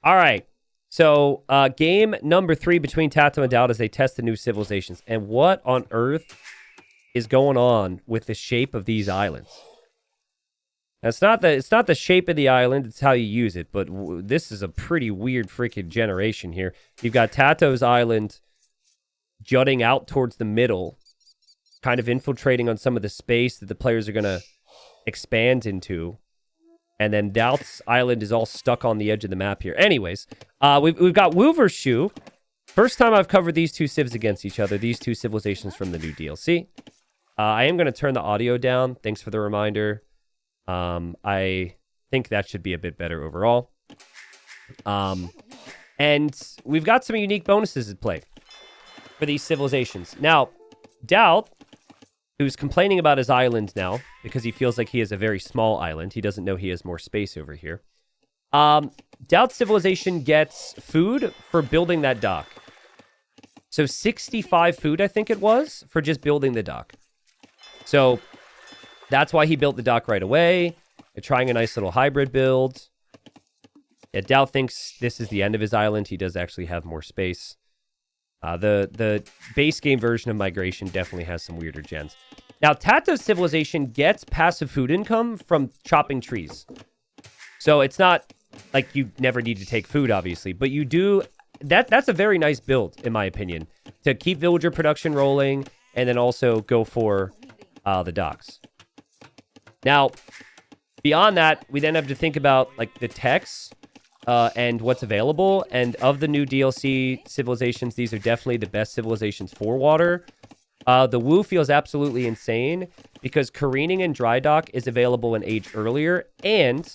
All right. So game number 3 between TaToH and DauT as they test the new civilizations. And what on earth is going on with the shape of these islands? Now, it's not the shape of the island, it's how you use it. But this is a pretty weird freaking generation here. You've got TaToH's island jutting out towards the middle, kind of infiltrating on some of the space that the players are going to expand into. And then DauT's island is all stuck on the edge of the map here. Anyways, we've got Wu vs. Shu. First time I've covered these two civs against each other, these two civilizations from the new DLC. I am going to turn the audio down. Thanks for the reminder. I think that should be a bit better overall. And we've got some unique bonuses at play for these civilizations. Now, DauT, who's complaining about his island now because he feels like he has a very small island. He doesn't know he has more space over here. DauT's civilization gets food for building that dock. So 65 food, I think it was, for just building the dock. So that's why he built the dock right away. They're trying a nice little hybrid build. Yeah, DauT thinks this is the end of his island. He does actually have more space. The base game version of Migration definitely has some weirder gens. Now, TaToH's civilization gets passive food income from chopping trees. So it's not like you never need to take food, obviously, but you do. That's a very nice build, in my opinion, to keep villager production rolling and then also go for the docks. Now, beyond that, we then have to think about like the techs. And what's available. And of the new DLC civilizations, these are definitely the best civilizations for water. The Wu feels absolutely insane because careening and dry dock is available an age earlier, and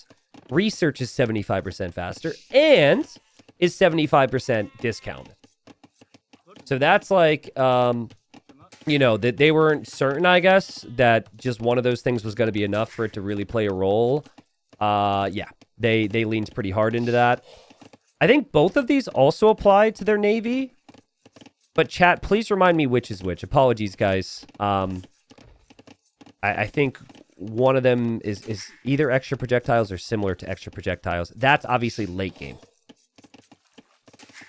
research is 75% faster, and is 75% discounted. So that's like, that they weren't certain, I guess, that just one of those things was going to be enough for it to really play a role. Yeah. They leaned pretty hard into that. I think both of these also apply to their navy. But chat, please remind me which is which. Apologies, guys. I think one of them is either extra projectiles or similar to extra projectiles. That's obviously late game.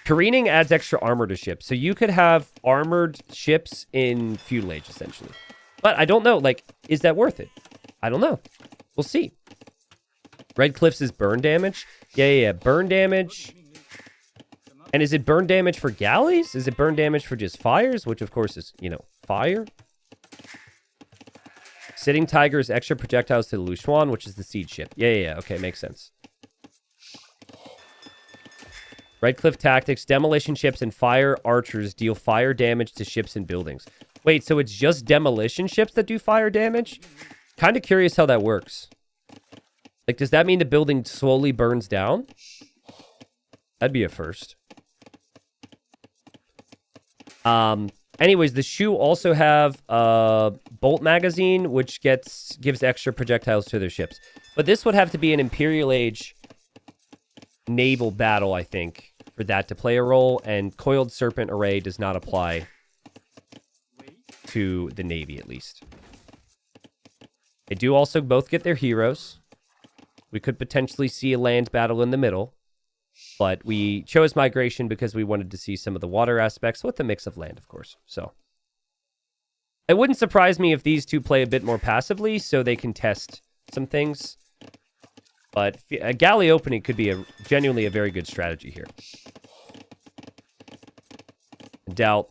Careening adds extra armor to ships. So you could have armored ships in feudal age, essentially. But I don't know, like, is that worth it? I don't know. We'll see. Red Cliffs is burn damage. Yeah. Burn damage. And is it burn damage for galleys? Is it burn damage for just fires? Which, of course, is, fire. Sitting Tiger is extra projectiles to the Lushuan, which is the siege ship. Yeah. Okay, makes sense. Red Cliff Tactics, demolition ships and fire archers deal fire damage to ships and buildings. Wait, so it's just demolition ships that do fire damage? Kind of curious how that works. Like, does that mean the building slowly burns down? That'd be a first. Anyways, the Shu also have a bolt magazine, which gives extra projectiles to their ships. But this would have to be an Imperial Age naval battle, I think, for that to play a role. And Coiled Serpent Array does not apply to the Navy, at least. They do also both get their heroes. We could potentially see a land battle in the middle, but we chose Migration because we wanted to see some of the water aspects with a mix of land, of course. So it wouldn't surprise me if these two play a bit more passively so they can test some things. But a galley opening could be genuinely a very good strategy here. DauT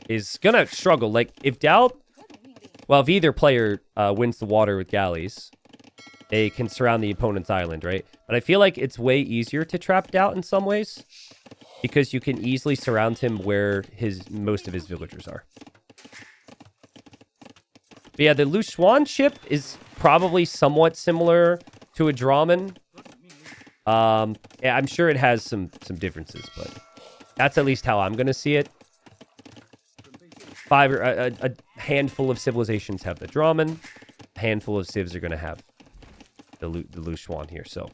is going to struggle. Like, if DauT, if either player wins the water with galleys, they can surround the opponent's island, right? But I feel like it's way easier to trap DauT in some ways because you can easily surround him where most of his villagers are. But yeah, the Lushuan ship is probably somewhat similar to a Draman. Yeah, I'm sure it has some differences, but that's at least how I'm going to see it. A handful of civilizations have the Draman. A handful of civs are going to have the Lushuan here, so.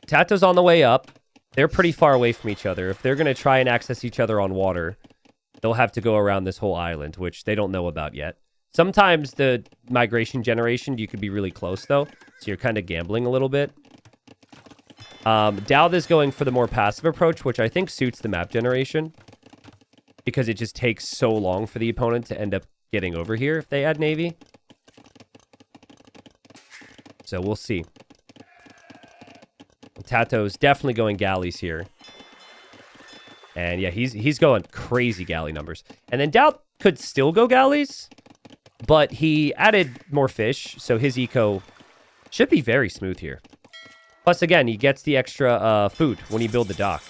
TaToH's on the way up. They're pretty far away from each other. If they're going to try and access each other on water, they'll have to go around this whole island, which they don't know about yet. Sometimes the migration generation, you could be really close, though, so you're kind of gambling a little bit. DauT is going for the more passive approach, which I think suits the map generation. Because it just takes so long for the opponent to end up getting over here if they add Navy. So we'll see. TaToH's definitely going galleys here. And yeah, he's going crazy galley numbers. And then DauT could still go galleys, but he added more fish, so his eco should be very smooth here. Plus, again, he gets the extra food when you build the dock.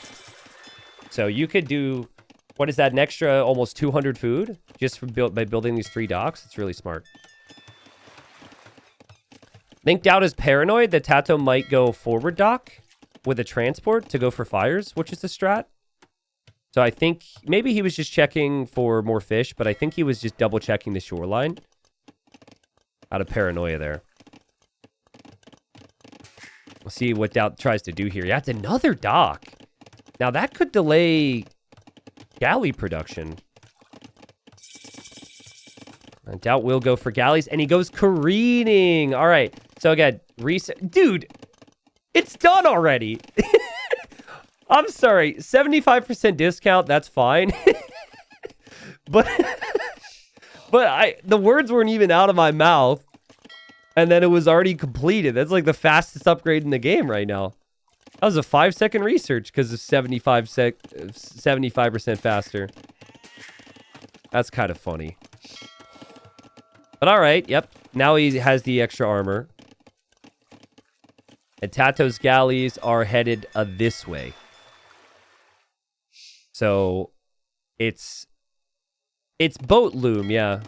So you could do, what is that, an extra almost 200 food just by building these 3 docks? It's really smart. I think DauT is paranoid that TaToH might go forward dock with a transport to go for fires, which is the strat. So I think maybe he was just checking for more fish, but I think he was just double checking the shoreline out of paranoia there. We'll see what DauT tries to do here. Yeah, it's another dock. Now that could delay galley production. And DauT will go for galleys, and he goes careening. All right. So again, reset. Dude, it's done already. I'm sorry. 75% discount, that's fine. but the words weren't even out of my mouth. And then it was already completed. That's like the fastest upgrade in the game right now. That was a 5-second research because of 75% faster. That's kind of funny. But all right, yep. Now he has the extra armor. And TaToH's galleys are headed this way. So it's boat loom, yeah.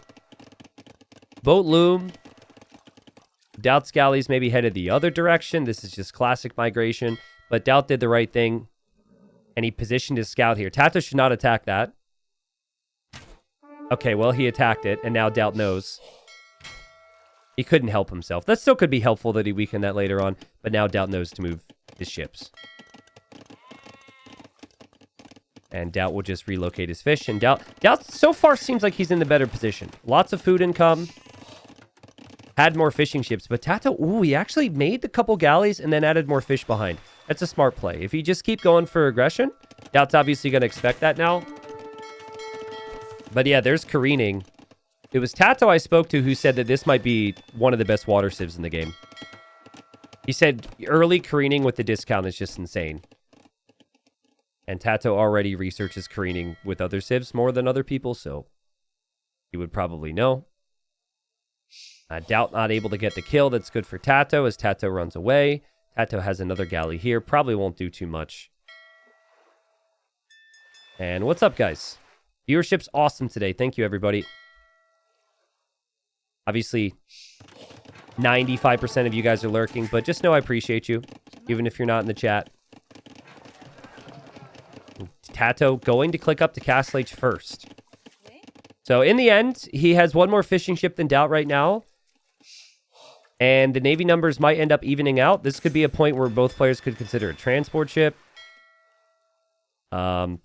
Boat loom. DauT's galleys maybe headed the other direction. This is just classic migration. But DauT did the right thing. And he positioned his scout here. TaToH should not attack that. Okay, well, he attacked it. And now DauT knows. He couldn't help himself. That still could be helpful that he weakened that later on. But now DauT knows to move his ships. And DauT will just relocate his fish. And DauT so far seems like he's in the better position. Lots of food income. Had more fishing ships. But TaToH, ooh, he actually made a couple galleys and then added more fish behind. That's a smart play. If you just keep going for aggression, DauT's obviously going to expect that now. But yeah, there's careening. It was TaToH I spoke to who said that this might be one of the best water civs in the game. He said early careening with the discount is just insane. And TaToH already researches careening with other civs more than other people, so he would probably know. DauT not able to get the kill. That's good for TaToH as TaToH runs away. TaToH has another galley here. Probably won't do too much. And what's up, guys? Viewership's awesome today. Thank you, everybody. Obviously, 95% of you guys are lurking, but just know I appreciate you, even if you're not in the chat. TaToH going to click up to Castle H first. So in the end, he has one more fishing ship than DauT right now. And the Navy numbers might end up evening out. This could be a point where both players could consider a transport ship. TaToH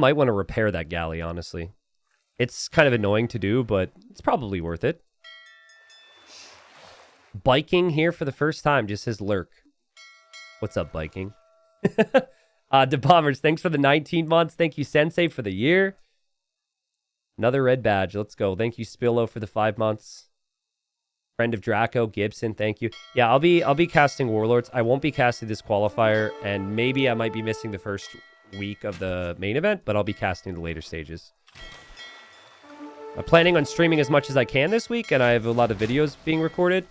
might want to repair that galley, honestly. It's kind of annoying to do, but it's probably worth it. Biking here for the first time, just says lurk. What's up, Biking? The Bombers, thanks for the 19 months. Thank you, Sensei, for the year. Another red badge. Let's go. Thank you, Spillo, for the 5 months. Friend of Draco, Gibson, thank you. Yeah, I'll be casting Warlords. I won't be casting this qualifier, and maybe I might be missing the first week of the main event, but I'll be casting the later stages. I'm planning on streaming as much as I can this week, and I have a lot of videos being recorded.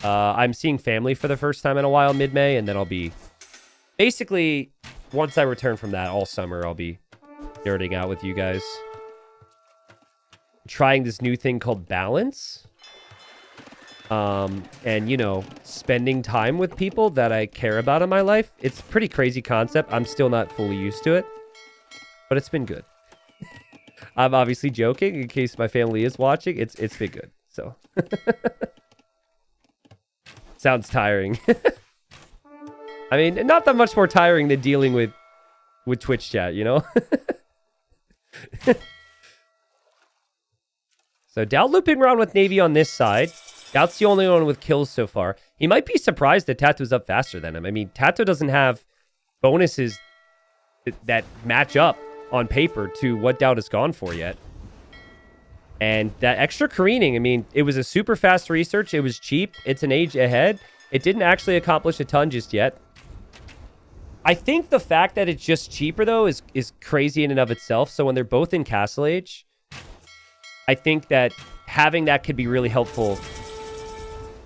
I'm seeing family for the first time in a while, mid-May, and then I'll be... Basically, once I return from that, all summer, I'll be nerding out with you guys. Trying this new thing called balance. And, you know, spending time with people that I care about in my life. It's a pretty crazy concept. I'm still not fully used to it, but it's been good. I'm obviously joking in case my family is watching. It's been good. So sounds tiring. I mean, not that much more tiring than dealing with Twitch chat, you know? So DauT looping around with Navy on this side. DauT's the only one with kills so far. He might be surprised that TaToH's up faster than him. I mean, TaToH doesn't have bonuses that match up on paper to what DauT has gone for yet. And that extra careening, I mean, it was a super fast research. It was cheap. It's an age ahead. It didn't actually accomplish a ton just yet. I think the fact that it's just cheaper, though, is crazy in and of itself. So when they're both in Castle Age, I think that having that could be really helpful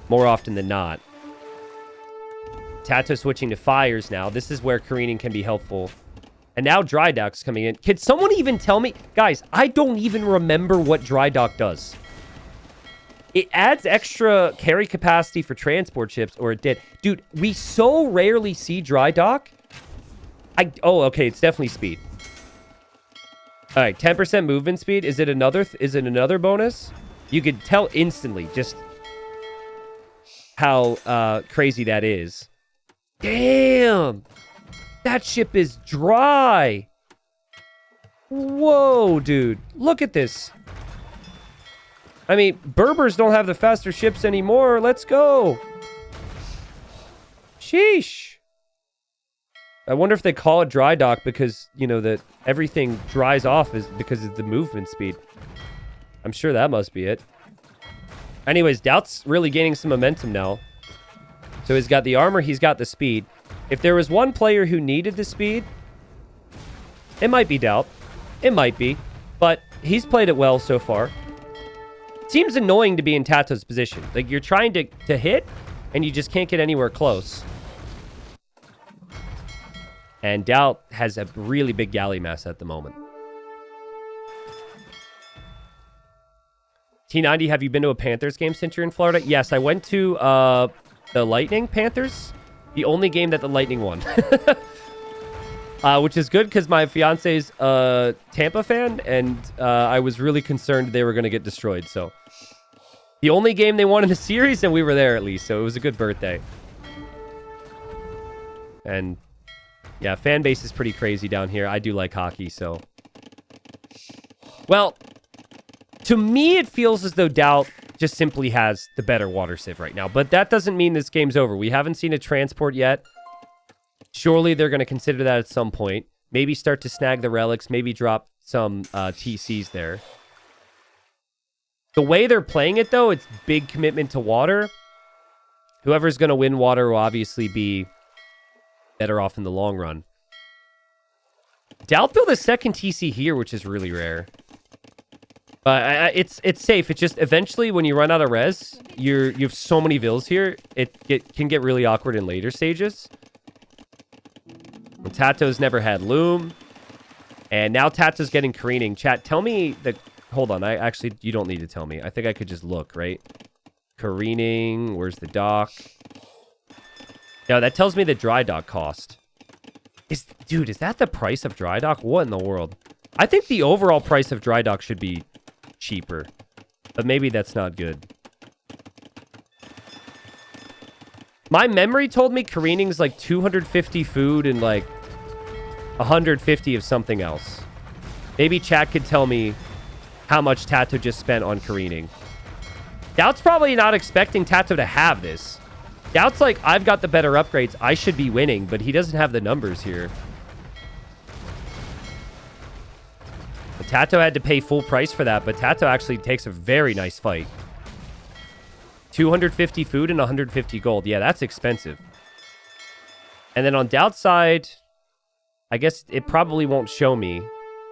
more often than not. TaToH switching to fires now. This is where careening can be helpful. And now Dry Dock's coming in. Can someone even tell me? Guys, I don't even remember what Dry Dock does. It adds extra carry capacity for transport ships, or it did. Dude, we so rarely see Dry Dock. Oh, okay, it's definitely speed. All right, 10% movement speed. Is it another bonus? You could tell instantly just how crazy that is. Damn! That ship is dry! Whoa, dude. Look at this. I mean, Berbers don't have the faster ships anymore. Let's go. Sheesh. I wonder if they call it dry dock because, you know, that everything dries off is because of the movement speed. I'm sure that must be it. Anyways, DauT's really gaining some momentum now. So he's got the armor, he's got the speed. If there was one player who needed the speed, it might be DauT. It might be. But he's played it well so far. It seems annoying to be in TaToH's position. Like, you're trying to hit, and you just can't get anywhere close. And DauT has a really big galley mass at the moment. T90, have you been to a Panthers game since you're in Florida? Yes, I went to the Lightning Panthers. The only game that the Lightning won. Which is good because my fiance's a Tampa fan, and I was really concerned they were going to get destroyed. So the only game they won in the series, and we were there at least. So it was a good birthday. And yeah, fan base is pretty crazy down here. I do like hockey, so. Well, to me, it feels as though DauT just simply has the better water civ right now. But that doesn't mean this game's over. We haven't seen a transport yet. Surely they're going to consider that at some point. Maybe start to snag the relics. Maybe drop some TCs there. The way they're playing it, though, it's big commitment to water. Whoever's going to win water will obviously be better off in the long run. DauT built a second TC here, which is really rare. But it's safe. It's just eventually when you run out of res, you have so many vills here, it can get really awkward in later stages. TaToH's never had loom. And now TaToH's getting careening. Chat, tell me that... Hold on. You don't need to tell me. I think I could just look, right? Careening. Where's the dock? No, that tells me the dry dock cost. Dude, is that the price of dry dock? What in the world? I think the overall price of dry dock should be cheaper. But maybe that's not good. My memory told me careening's like 250 food and like 150 of something else. Maybe chat could tell me how much TaToH just spent on careening. DauT's probably not expecting TaToH to have this. DauT's like, I've got the better upgrades. I should be winning, but he doesn't have the numbers here. But TaToH had to pay full price for that, but TaToH actually takes a very nice fight. 250 food and 150 gold. Yeah, that's expensive. And then on DauT's side, I guess it probably won't show me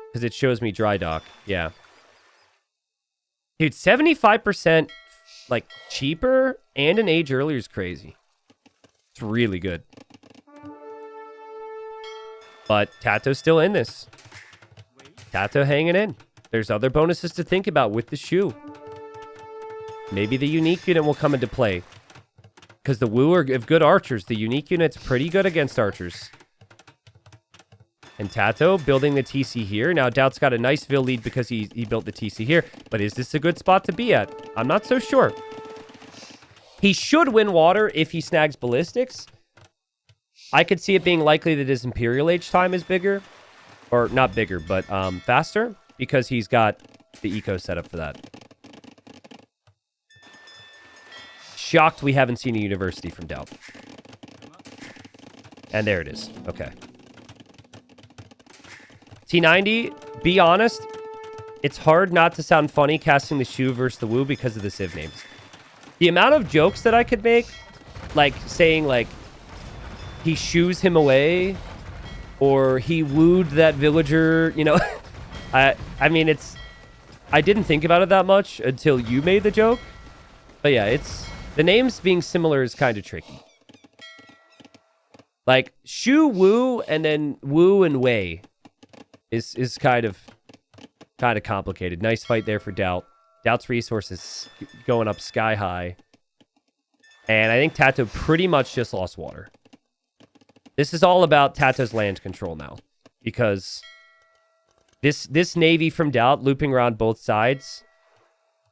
because it shows me dry dock. Yeah. Dude, 75% like cheaper and an age earlier is crazy. It's really good. But TaToH's still in this. TaToH hanging in. There's other bonuses to think about with the shoe. Maybe the unique unit will come into play. Because the Wu are good archers. The unique unit's pretty good against archers. And TaToH building the TC here. Now, DauT's got a nice Vil lead because he built the TC here. But is this a good spot to be at? I'm not so sure. He should win water if he snags ballistics. I could see it being likely that his Imperial Age time is bigger. Or not bigger, but faster. Because he's got the eco set up for that. shocked we haven't seen a university from DauT. And there it is. Okay. T90, be honest, it's hard not to sound funny casting the Shu versus the Wu because of the Civ names. The amount of jokes that I could make, like saying like he shoos him away or he wooed that villager, you know. I mean, it's, I didn't think about it that much until you made the joke. But yeah, it's, the names being similar is kind of tricky. Like Shu, Wu, and then Wu and Wei is kind of complicated. Nice fight there for DauT. DauT's resources going up sky high. And I think TaToH pretty much just lost water. This is all about TaToH's land control now. Because this Navy from DauT looping around both sides,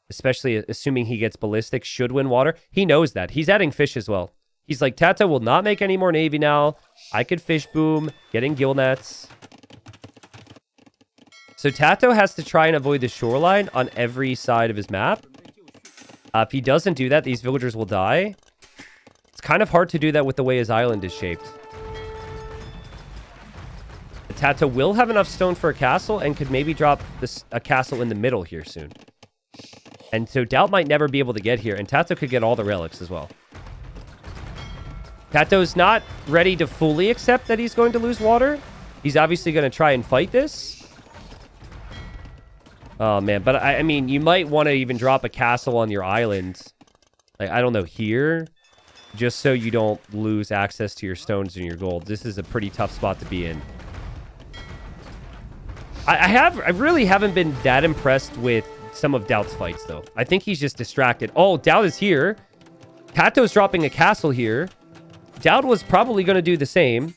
especially assuming he gets ballistic, should win water. He knows that. He's adding fish as well. He's like, TaToH will not make any more Navy now. I could fish boom, getting gill nets. So TaToH has to try and avoid the shoreline on every side of his map. If he doesn't do that, these villagers will die. It's kind of hard to do that with the way his island is shaped. TaToH will have enough stone for a castle and could maybe drop a castle in the middle here soon. And so DauT might never be able to get here, and TaToH could get all the relics as well. TaToH's not ready to fully accept that he's going to lose water. He's obviously going to try and fight this. Oh, man. But, I mean, you might want to even drop a castle on your island. Like, I don't know, here. Just so you don't lose access to your stones and your gold. This is a pretty tough spot to be in. I really haven't been that impressed with some of DauT's fights, though. I think he's just distracted. Oh, DauT is here. TaToH's dropping a castle here. DauT was probably going to do the same.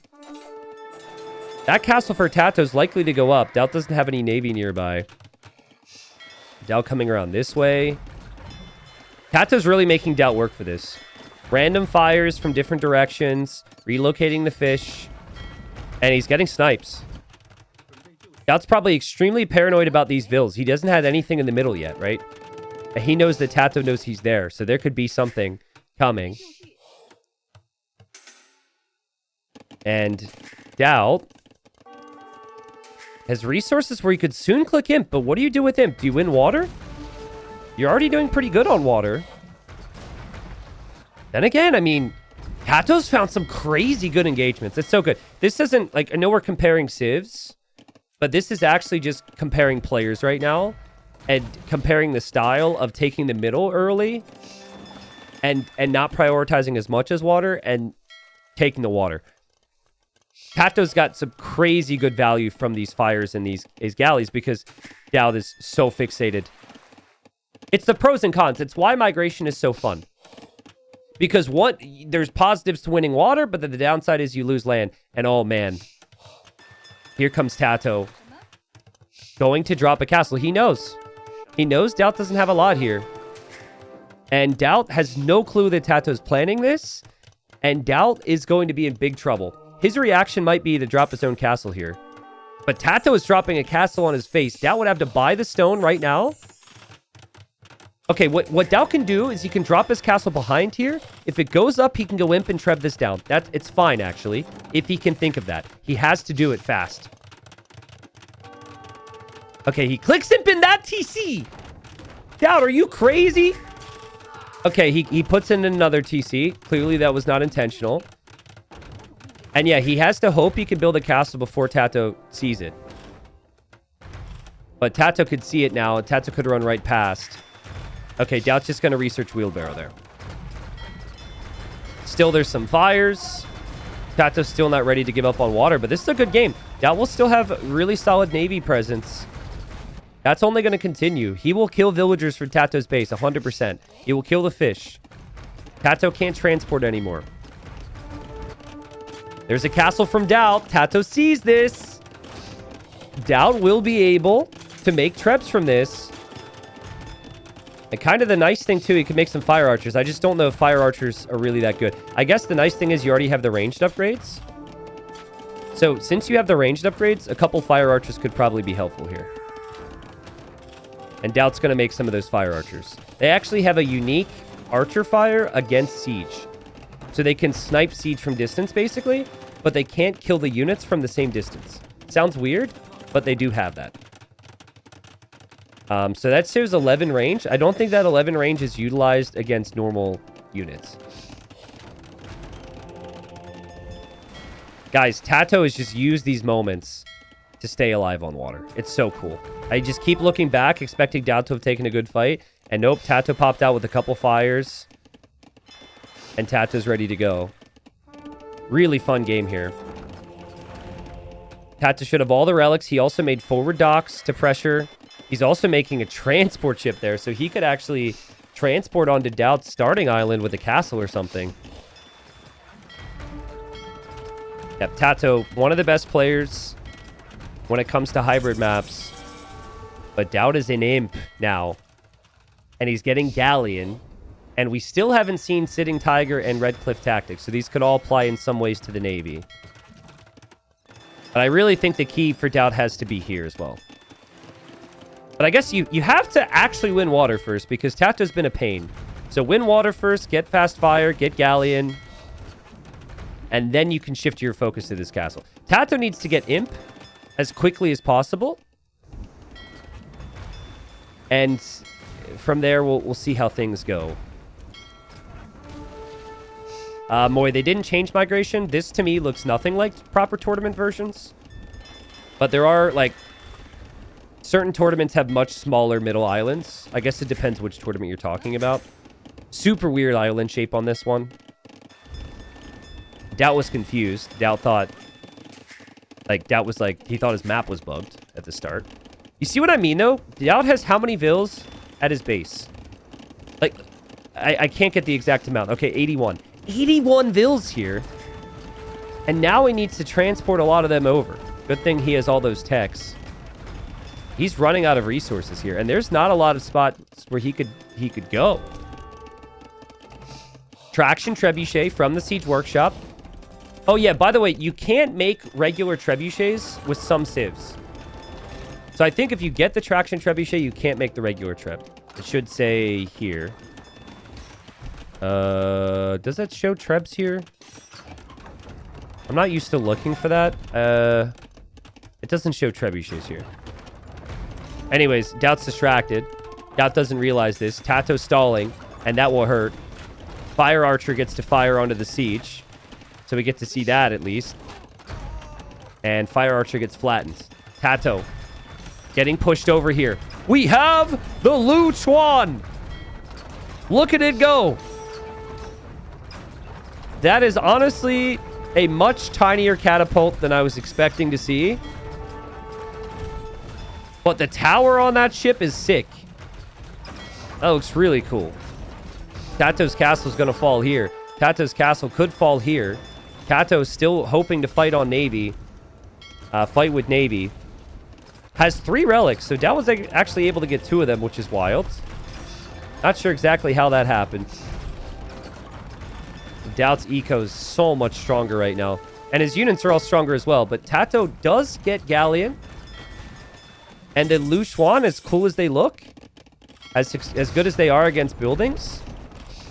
That castle for TaToH is likely to go up. DauT doesn't have any navy nearby. DauT coming around this way. TaToH's really making DauT work for this. Random fires from different directions. Relocating the fish. And he's getting snipes. DauT's probably extremely paranoid about these vills. He doesn't have anything in the middle yet, right? And he knows that TaToH knows he's there. So there could be something coming. And DauT has resources where you could soon click Imp, but what do you do with Imp? Do you win water? You're already doing pretty good on water. Then again, I mean, TaToH's found some crazy good engagements. It's so good. This isn't, like, I know we're comparing civs, but this is actually just comparing players right now and comparing the style of taking the middle early and not prioritizing as much as water and taking the water. TaToH's got some crazy good value from these fires and these galleys because DauT is so fixated. It's the pros and cons. It's why migration is so fun. Because there's positives to winning water, but then the downside is you lose land. And oh man, here comes TaToH. Going to drop a castle. He knows. He knows DauT doesn't have a lot here. And DauT has no clue that TaToH's planning this. And DauT is going to be in big trouble. His reaction might be to drop his own castle here. But TaToH is dropping a castle on his face. DauT would have to buy the stone right now. Okay, what DauT can do is he can drop his castle behind here. If it goes up, he can go imp and trev this down. It's fine, actually, if he can think of that. He has to do it fast. Okay, he clicks imp in that TC. DauT, are you crazy? Okay, he puts in another TC. Clearly, that was not intentional. And yeah, he has to hope he can build a castle before TaToH sees it. But TaToH could see it now, and TaToH could run right past. Okay, DauT's just going to research wheelbarrow there. Still, there's some fires. TaToH's still not ready to give up on water, but this is a good game. DauT will still have really solid Navy presence. That's only going to continue. He will kill villagers for TaToH's base, 100%. He will kill the fish. TaToH can't transport anymore. There's a castle from DauT. TaToH sees this. DauT will be able to make trebs from this. And kind of the nice thing, too, he can make some fire archers. I just don't know if fire archers are really that good. I guess the nice thing is you already have the ranged upgrades. So since you have the ranged upgrades, a couple fire archers could probably be helpful here. And DauT's going to make some of those fire archers. They actually have a unique archer fire against siege. So they can snipe siege from distance, basically, but they can't kill the units from the same distance. Sounds weird, but they do have that. So that shows 11 range. I don't think that 11 range is utilized against normal units. Guys, TaToH has just used these moments to stay alive on water. It's so cool. I just keep looking back, expecting DauT to have taken a good fight. And nope, TaToH popped out with a couple fires. And TaToH's ready to go. Really fun game here. TaToH should have all the relics. He also made forward docks to pressure. He's also making a transport ship there, so he could actually transport onto DauT's starting island with a castle or something. Yep, TaToH, one of the best players when it comes to hybrid maps. But DauT is an imp now. And he's getting Galleon. And we still haven't seen Sitting Tiger and Red Cliff Tactics, so these could all apply in some ways to the Navy. But I really think the key for DauT has to be here as well. But I guess you have to actually win water first, because TaToH's been a pain. So win water first, get fast fire, get Galleon, and then you can shift your focus to this castle. TaToH needs to get Imp as quickly as possible. And from there, we'll see how things go. Moy, they didn't change migration. This, to me, looks nothing like proper tournament versions. But there are, like, certain tournaments have much smaller middle islands. I guess it depends which tournament you're talking about. Super weird island shape on this one. DauT was confused. DauT thought, he thought his map was bugged at the start. You see what I mean, though? DauT has how many vills at his base? Like, I can't get the exact amount. Okay, 81. 81 vills here. And now he needs to transport a lot of them over. Good thing he has all those techs. He's running out of resources here. And there's not a lot of spots where he could go. Traction trebuchet from the Siege Workshop. Oh, yeah, by the way, you can't make regular trebuchets with some civs. So I think if you get the traction trebuchet, you can't make the regular treb. It should say here. Does that show trebs here? I'm not used to looking for that. It doesn't show trebuchets here. Anyways, DauT's distracted. DauT doesn't realize this. TaToH stalling, and that will hurt. Fire Archer gets to fire onto the siege. So we get to see that at least. And Fire Archer gets flattened. TaToH getting pushed over here. We have the Lu Chuan. Look at it go. That is honestly a much tinier catapult than I was expecting to see. But the tower on that ship is sick. That looks really cool. TaToH's castle is going to fall here. TaToH's castle could fall here. TaToH still hoping to fight on Navy. Fight with Navy. Has 3 relics, so DauT was actually able to get 2 of them, which is wild. Not sure exactly how that happened. DauT's eco is so much stronger right now. And his units are all stronger as well. But TaToH does get Galleon. And the Lu Chuan, as cool as they look, as good as they are against buildings,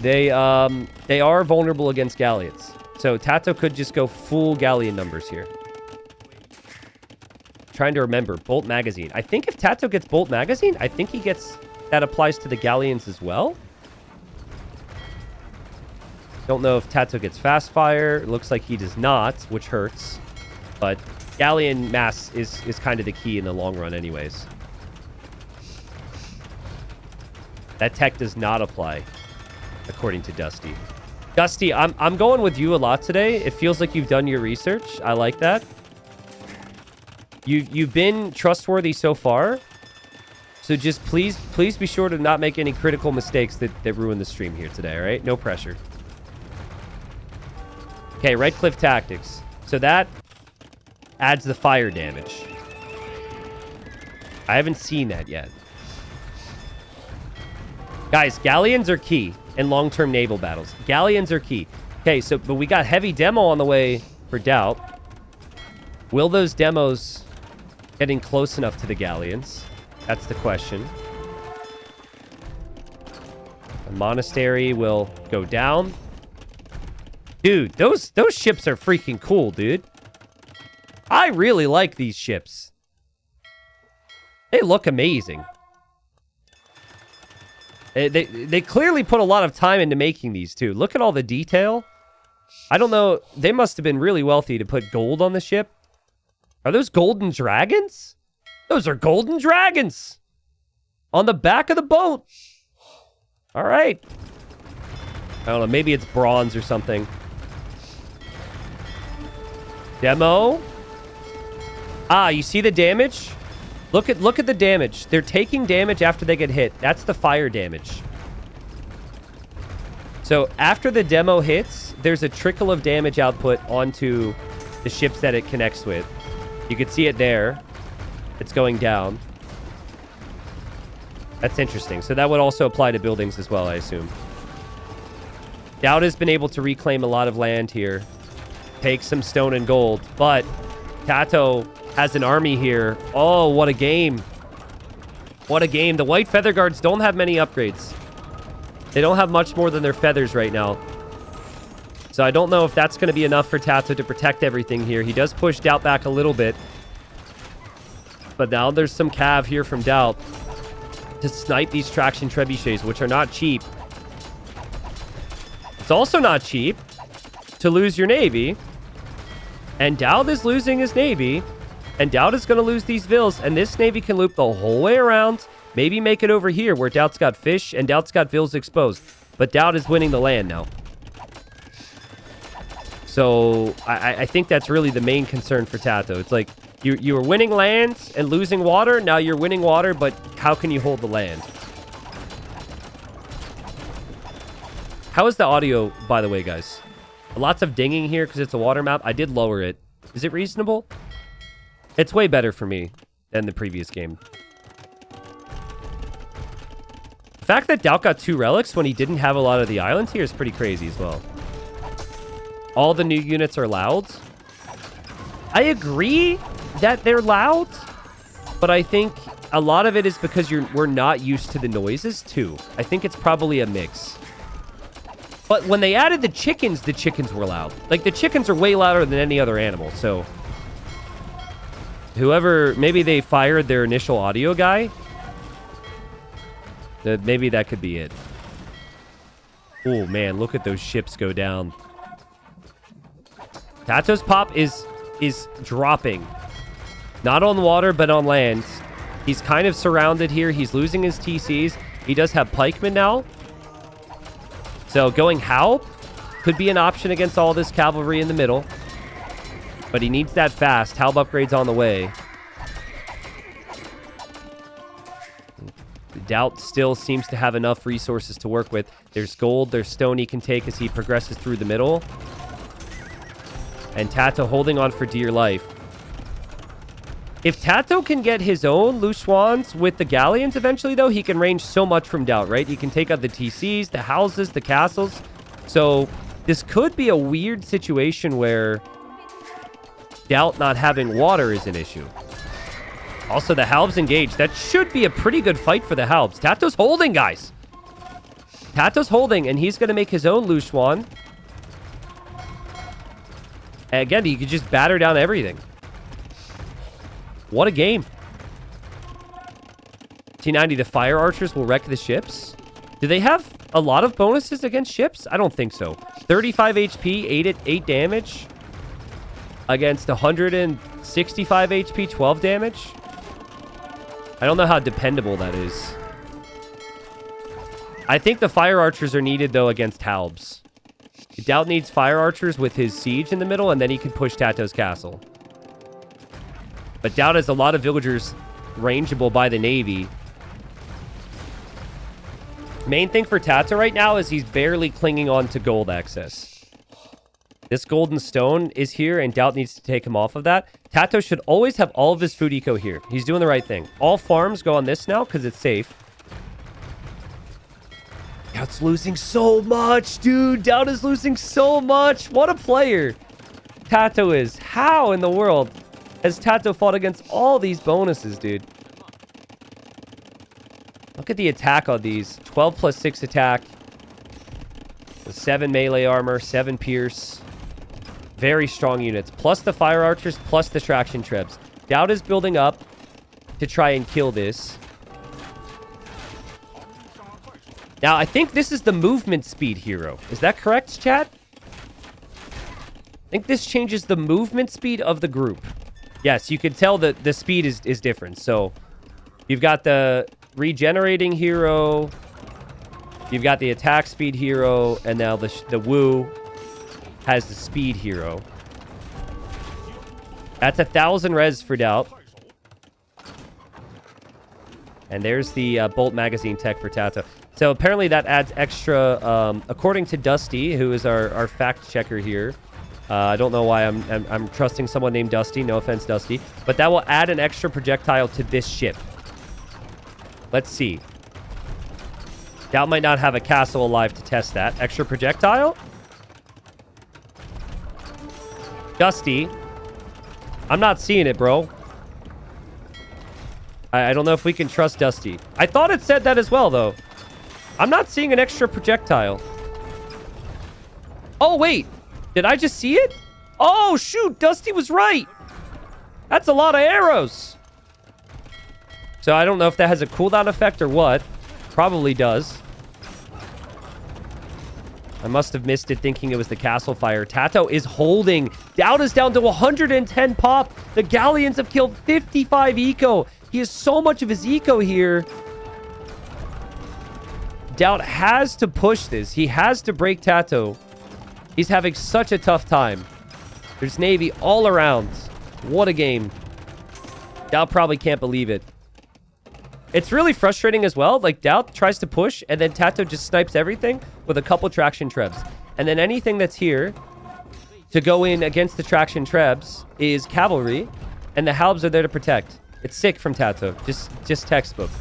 they are vulnerable against galleons. So TaToH could just go full galleon numbers here. Trying to remember, Bolt Magazine. I think if TaToH gets Bolt Magazine, I think he gets... That applies to the galleons as well. Don't know if TaToH gets fast fire. It looks like he does not, which hurts. But galleon mass is kind of the key in the long run anyways. That tech does not apply, according to Dusty. Dusty, I'm going with you a lot today. It feels like you've done your research. I like that. You've been trustworthy so far. So just please be sure to not make any critical mistakes that ruin the stream here today, all right? No pressure. Okay, Red Cliff Tactics. So that adds the fire damage. I haven't seen that yet. Guys, galleons are key in long-term naval battles. Galleons are key. Okay, but we got heavy demo on the way for DauT. Will those demos getting close enough to the galleons? That's the question. The monastery will go down. Dude, those ships are freaking cool, dude. I really like these ships. They look amazing. They clearly put a lot of time into making these, too. Look at all the detail. I don't know. They must have been really wealthy to put gold on the ship. Are those golden dragons? Those are golden dragons. On the back of the boat. All right. I don't know. Maybe it's bronze or something. Demo. Ah, you see the damage? Look at the damage. They're taking damage after they get hit. That's the fire damage. So after the demo hits, there's a trickle of damage output onto the ships that it connects with. You can see it there. It's going down. That's interesting. So that would also apply to buildings as well, I assume. DauT has been able to reclaim a lot of land here. Take some stone and gold. But TaToH has an army here. Oh, what a game. What a game. The white feather guards don't have many upgrades. They don't have much more than their feathers right now. So I don't know if that's going to be enough for TaToH to protect everything here. He does push DauT back a little bit. But now there's some cav here from DauT to snipe these traction trebuchets, which are not cheap. It's also not cheap to lose your navy. And DauT is losing his navy. And DauT is going to lose these vills. And this navy can loop the whole way around. Maybe make it over here where DauT's got fish and DauT's got vills exposed. But DauT is winning the land now. So I think that's really the main concern for TaToH. It's like you were winning lands and losing water. Now you're winning water, but how can you hold the land? How is the audio, by the way, guys? Lots of dinging here because it's a water map. I did lower it. Is it reasonable? It's way better for me than the previous game. The fact that DauT got 2 relics when he didn't have a lot of the islands here is pretty crazy as well. All the new units are loud. I agree that they're loud, but I think a lot of it is because we're not used to the noises too. I think it's probably a mix. But when they added the chickens were loud. Like, the chickens are way louder than any other animal, so... Whoever... Maybe they fired their initial audio guy. Maybe that could be it. Oh, man, look at those ships go down. TaToH's pop is dropping. Not on water, but on land. He's kind of surrounded here. He's losing his TCs. He does have pikemen now. So going Halb could be an option against all this cavalry in the middle. But he needs that fast. Halb upgrades on the way. DauT still seems to have enough resources to work with. There's gold, there's stone he can take as he progresses through the middle. And TaToH holding on for dear life. If TaToH can get his own Lushwans with the galleons eventually, though, he can range so much from DauT, right? He can take out the TCs, the houses, the castles. So this could be a weird situation where DauT not having water is an issue. Also, the Halbs engaged. That should be a pretty good fight for the Halbs. TaToH's holding, guys. TaToH's holding, and he's going to make his own Lushwan. And again, he could just batter down everything. What a game. T90, the fire archers will wreck the ships. Do they have a lot of bonuses against ships? I don't think so. 35 HP, 8 damage. Against 165 HP, 12 damage. I don't know how dependable that is. I think the fire archers are needed, though, against Halbs. DauT needs fire archers with his siege in the middle, and then he can push TaToH's castle. But DauT has a lot of villagers rangeable by the navy. Main thing for TaToH right now is he's barely clinging on to gold access. This golden stone is here, and DauT needs to take him off of that. TaToH should always have all of his food eco here. He's doing the right thing. All farms go on this now because it's safe. DauT's losing so much, dude. DauT is losing so much. What a player TaToH is. How in the world has TaToH fought against all these bonuses, dude? Look at the attack on these. 12 plus 6 attack. 7 melee armor, 7 pierce. Very strong units. Plus the fire archers, plus the traction trebs. DauT is building up to try and kill this. Now, I think this is the movement speed hero. Is that correct, chat? I think this changes the movement speed of the group. Yes, you can tell that the speed is different. So, you've got the regenerating hero. You've got the attack speed hero. And now the Wu has the speed hero. That's 1,000 res for DauT. And there's the bolt magazine tech for TaToH. So apparently that adds extra, according to Dusty, who is our fact checker here. I don't know why I'm trusting someone named Dusty. No offense, Dusty. But that will add an extra projectile to this ship. Let's see. DauT might not have a castle alive to test that. Extra projectile? Dusty. I'm not seeing it, bro. I don't know if we can trust Dusty. I thought it said that as well, though. I'm not seeing an extra projectile. Oh, wait. Did I just see it? Oh, shoot. Dusty was right. That's a lot of arrows. So I don't know if that has a cooldown effect or what. Probably does. I must have missed it thinking it was the castle fire. TaToH is holding. DauT is down to 110 pop. The galleons have killed 55 eco. He has so much of his eco here. DauT has to push this. He has to break TaToH. He's having such a tough time. There's Navy all around. What a game. DauT probably can't believe it. It's really frustrating as well. Like, DauT tries to push, and then TaToH just snipes everything with a couple traction trebs. And then anything that's here to go in against the traction trebs is cavalry, and the halbs are there to protect. It's sick from TaToH. Just textbook.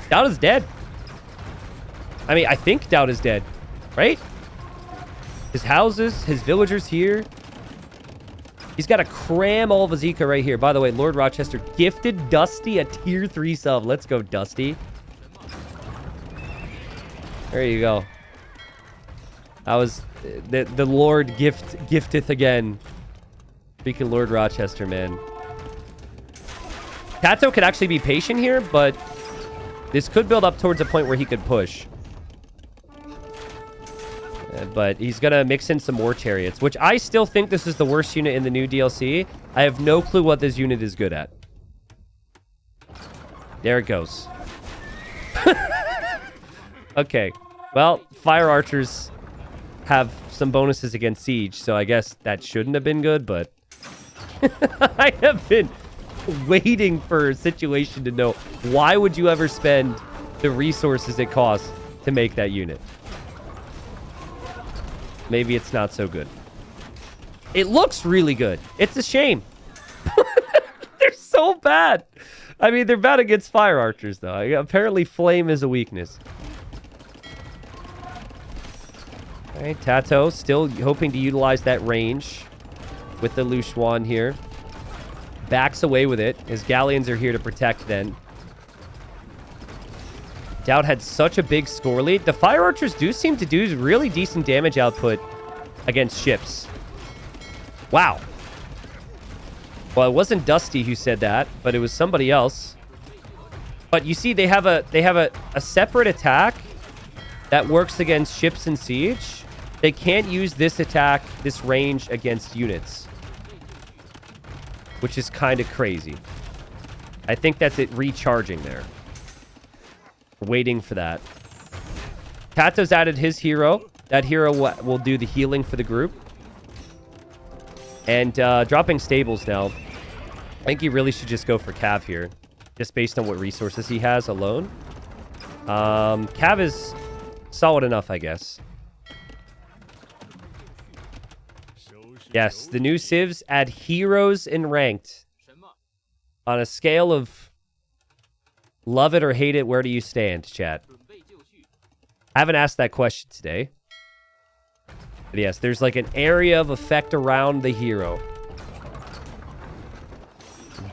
DauT is dead. I mean, I think DauT is dead, right? His houses, his villagers here. He's got to cram all of his eco right here. By the way, Lord Rochester gifted Dusty a tier 3 sub. Let's go, Dusty. There you go. That was the Lord gifteth again. Speaking Lord Rochester, man. TaToH could actually be patient here, but this could build up towards a point where he could push. But he's going to mix in some more chariots, which I still think this is the worst unit in the new DLC. I have no clue what this unit is good at. There it goes. Okay. Well, fire archers have some bonuses against siege, so I guess that shouldn't have been good, but I have been waiting for a situation to know why would you ever spend the resources it costs to make that unit. Maybe it's not so good. It looks really good. It's a shame. They're so bad. I mean, they're bad against fire archers, though. Apparently, flame is a weakness. All right, TaToH still hoping to utilize that range with the Luchuan here. Backs away with it. His galleons are here to protect then. DauT had such a big score lead. The fire archers do seem to do really decent damage output against ships. Wow. Well, it wasn't Dusty who said that, but it was somebody else. But you see, they have a separate attack that works against ships in siege. They can't use this attack, this range against units, which is kind of crazy. I think that's it recharging there. Waiting for that. TaToH's added his hero. That hero will do the healing for the group. And dropping stables now. I think he really should just go for Cav here. Just based on what resources he has alone. Cav is solid enough, I guess. Yes, the new civs add heroes in ranked. On a scale of love it or hate it, where do you stand, chat? I haven't asked that question today. But yes, there's like an area of effect around the hero.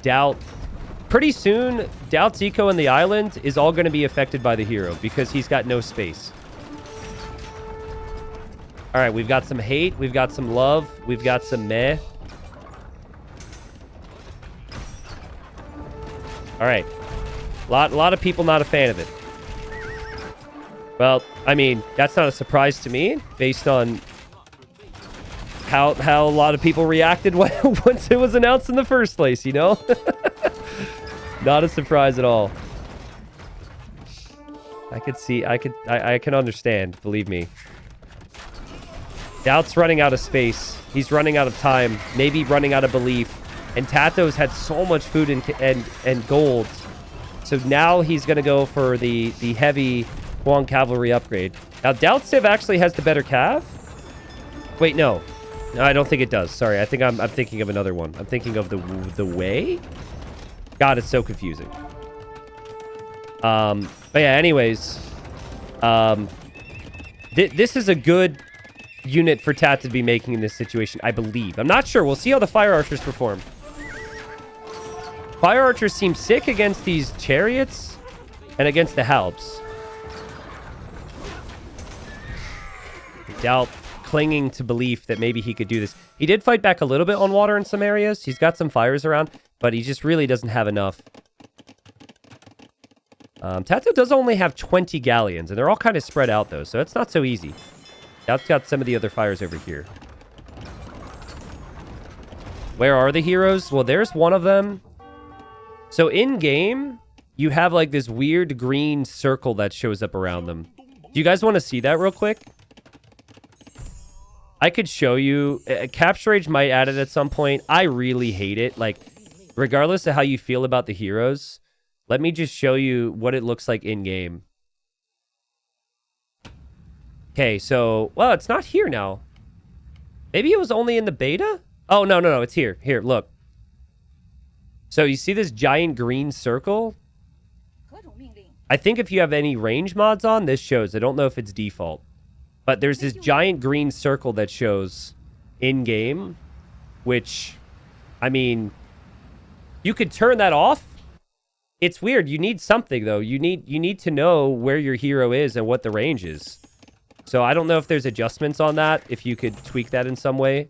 DauT. Pretty soon, DauT's eco in the island is all going to be affected by the hero because he's got no space. All right, we've got some hate. We've got some love. We've got some meh. All right. A lot of people not a fan of it. Well, I mean, that's not a surprise to me based on how a lot of people reacted once it was announced in the first place, you know? Not a surprise at all. I can understand, believe me. DauT's running out of space. He's running out of time, maybe running out of belief. And TaToH's had so much food and gold. So now he's going to go for the heavy Huang Cavalry upgrade. Now, DauT Civ actually has the better cav. Wait, no. No, I don't think it does. Sorry, I think I'm thinking of another one. I'm thinking of the way. God, it's so confusing. But yeah, anyways. This is a good unit for Tat to be making in this situation, I believe. I'm not sure. We'll see how the Fire Archers perform. Fire Archers seem sick against these chariots and against the Halbs. DauT clinging to belief that maybe he could do this. He did fight back a little bit on water in some areas. He's got some fires around, but he just really doesn't have enough. TaToH does only have 20 galleons, and they're all kind of spread out, though, so it's not so easy. DauT's got some of the other fires over here. Where are the heroes? Well, there's one of them. So in-game, you have, like, this weird green circle that shows up around them. Do you guys want to see that real quick? I could show you. Capture Rage might add it at some point. I really hate it. Like, regardless of how you feel about the heroes, let me just show you what it looks like in-game. Okay, so... Well, it's not here now. Maybe it was only in the beta? Oh, no. It's here. Here, look. So you see this giant green circle? I think if you have any range mods on, this shows. I don't know if it's default. But there's this giant green circle that shows in-game, which, I mean, you could turn that off. It's weird. You need something, though. You need to know where your hero is and what the range is. So I don't know if there's adjustments on that, if you could tweak that in some way.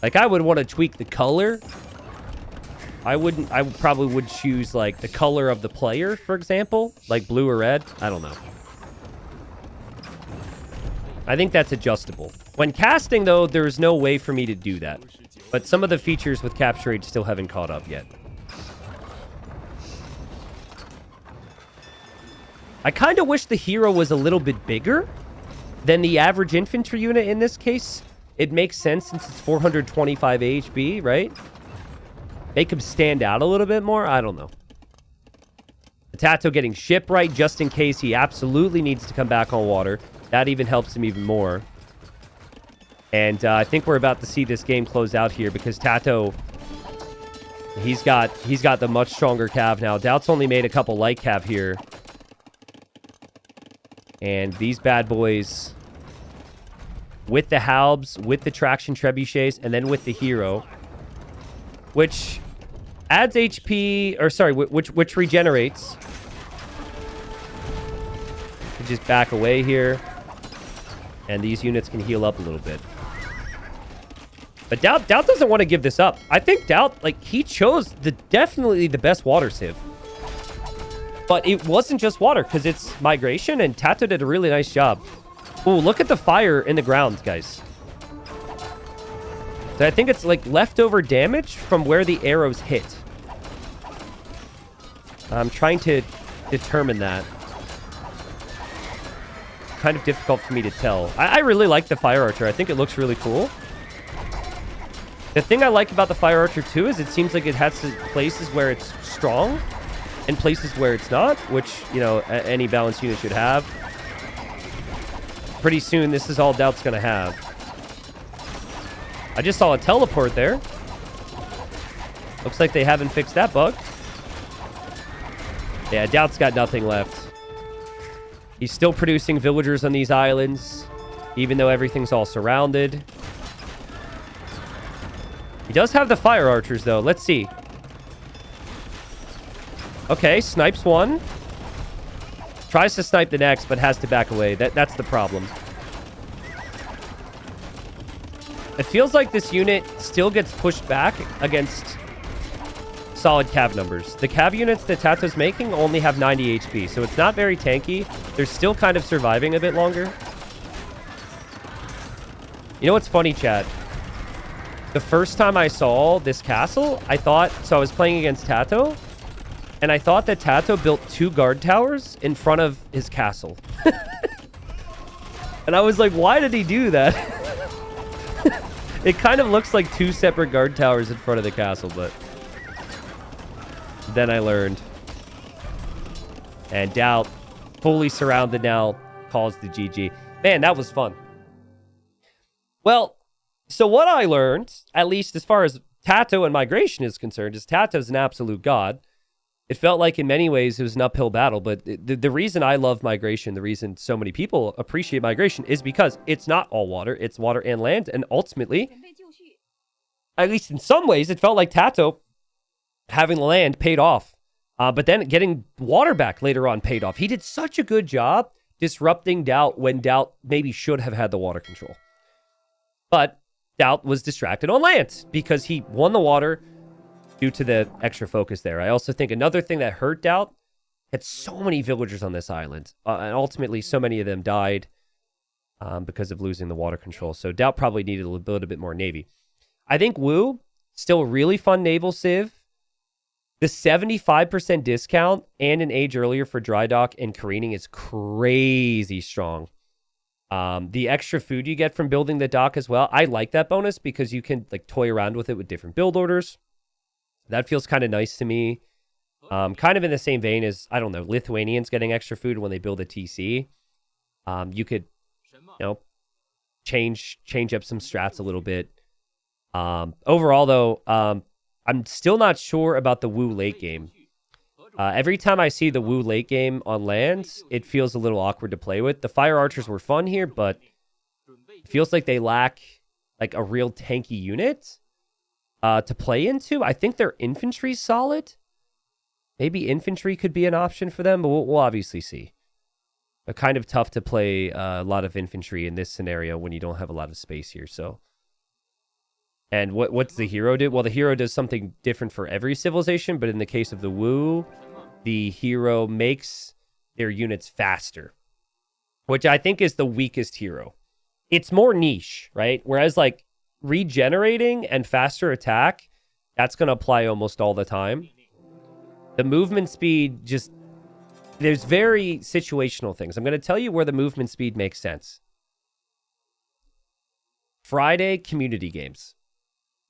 Like, I would want to tweak the color. I probably would choose, like, the color of the player, for example. Like blue or red. I don't know. I think that's adjustable. When casting, though, there's no way for me to do that. But some of the features with Capture Rage still haven't caught up yet. I kind of wish the hero was a little bit bigger than the average infantry unit in this case. It makes sense since it's 425 AHB, right? Make him stand out a little bit more? I don't know. TaToH getting shipwright just in case he absolutely needs to come back on water. That even helps him even more. And I think we're about to see this game close out here because TaToH, he's got the much stronger cav now. DauT's only made a couple light cav here. And these bad boys, with the Halbs, with the traction trebuchets, and then with the hero, which adds HP, or sorry, which regenerates. Just back away here. And these units can heal up a little bit. But DauT doesn't want to give this up. I think DauT, like, he chose definitely the best water civ. But it wasn't just water, because it's migration, and TaToH did a really nice job. Ooh, look at the fire in the ground, guys. So I think it's, like, leftover damage from where the arrows hit. I'm trying to determine that. Kind of difficult for me to tell. I really like the Fire Archer. I think it looks really cool. The thing I like about the Fire Archer, too, is it seems like it has places where it's strong and places where it's not, which, you know, any balanced unit should have. Pretty soon, this is all DauT's going to have. I just saw a teleport there. Looks like they haven't fixed that bug. Yeah, DauT's got nothing left. He's still producing villagers on these islands, even though everything's all surrounded. He does have the Fire Archers, though. Let's see. Okay, snipes one. Tries to snipe the next, but has to back away. That's the problem. It feels like this unit still gets pushed back against solid cav numbers. The cav units that TaToH's making only have 90 HP, so it's not very tanky. They're still kind of surviving a bit longer. You know what's funny, chat? The first time I saw this castle, I thought... So I was playing against TaToH, and I thought that TaToH built 2 guard towers in front of his castle. And I was like, why did he do that? It kind of looks like 2 separate guard towers in front of the castle, but... Then I learned. And DauT, fully surrounded now, calls the GG. Man, that was fun. Well, so what I learned, at least as far as TaToH and migration is concerned, is TaToH's an absolute god. It felt like in many ways it was an uphill battle, but the reason I love migration, the reason so many people appreciate migration is because it's not all water, it's water and land, and ultimately, at least in some ways, it felt like TaToH having land paid off. But then getting water back later on paid off. He did such a good job disrupting DauT when DauT maybe should have had the water control. But DauT was distracted on land because he won the water due to the extra focus there. I also think another thing that hurt DauT, had so many villagers on this island. And ultimately, so many of them died because of losing the water control. So DauT probably needed to build a bit more navy. I think Wu, still a really fun naval civ. The 75% discount and an age earlier for dry dock and careening is crazy strong. The extra food you get from building the dock as well. I like that bonus because you can like toy around with it with different build orders. That feels kind of nice to me. Kind of in the same vein as, I don't know, Lithuanians getting extra food when they build a TC. You could, change up some strats a little bit. Overall, though, I'm still not sure about the Wu late game. Every time I see the Wu late game on land, it feels a little awkward to play with. The Fire Archers were fun here, but it feels like they lack like a real tanky unit to play into. I think their infantry's solid. Maybe infantry could be an option for them, but we'll obviously see. But kind of tough to play a lot of infantry in this scenario when you don't have a lot of space here, so... And what's the hero do? Well, the hero does something different for every civilization, but in the case of the Wu, the hero makes their units faster, which I think is the weakest hero. It's more niche, right? Whereas like regenerating and faster attack, that's going to apply almost all the time. The movement speed just, there's very situational things. I'm going to tell you where the movement speed makes sense. Friday community games.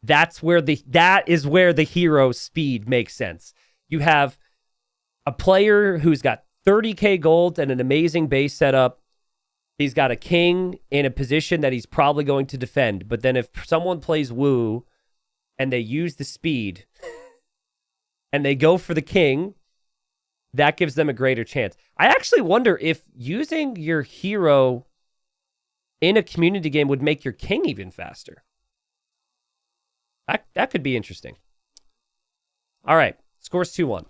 That is where the hero speed makes sense. You have a player who's got 30k gold and an amazing base setup. He's got a king in a position that he's probably going to defend. But then if someone plays Wu and they use the speed and they go for the king, that gives them a greater chance. I actually wonder if using your hero in a community game would make your king even faster. That could be interesting. All right. Scores 2-1.